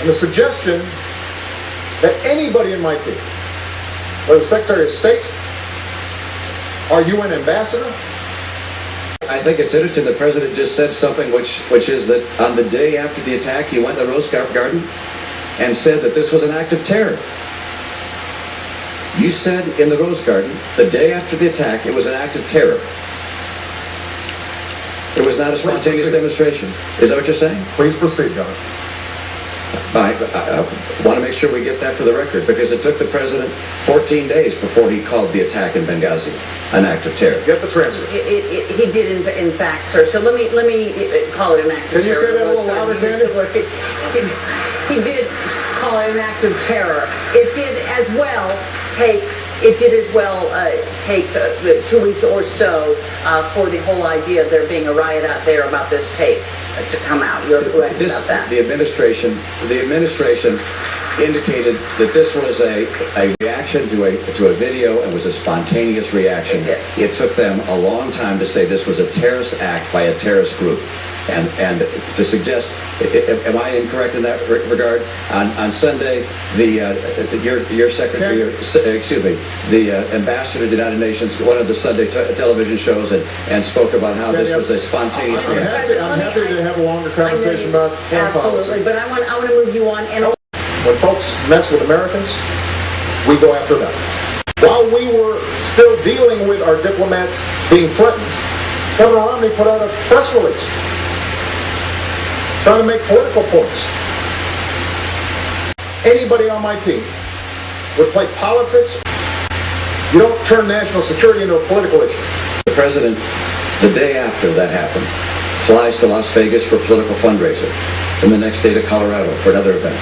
And the suggestion that anybody in my team, whether Secretary of State or UN ambassador, I think it's interesting the president just said something which is that on the day after the attack he went to the Rose Garden and said that this was an act of terror. You said in the Rose Garden the day after the attack it was an act of terror. It was not a spontaneous demonstration. Is that what you're saying? please proceed, Governor. I want to make sure we get that for the record because it took the president 14 days before he called the attack in Benghazi an act of terror. Get the transcript. He did in fact, sir. So let me call it an act of terror. Can you say that a little louder, Candy? He did call it an act of terror. It did as well take 2 weeks or so for the whole idea of there being a riot out there about this tape to come out. You're correct about that. The administration indicated that this was a reaction to a video and was a spontaneous reaction. It took them a long time to say this was a terrorist act by a terrorist group. And to suggest, am I incorrect in that regard? On Sunday, your secretary, the ambassador to the United Nations, one of the Sunday television shows, and spoke about how this was a spontaneous reaction. I'm happy to have a longer conversation about foreign policy. Absolutely, but I want to move you on. And When folks mess with Americans, we go after them. While we were still dealing with our diplomats being threatened, Governor Romney put out a press release trying to make political points. Anybody on my team would play politics. You don't turn national security into a political issue. The president, the day after that happened, flies to Las Vegas for a political fundraiser, and the next day to Colorado for another event.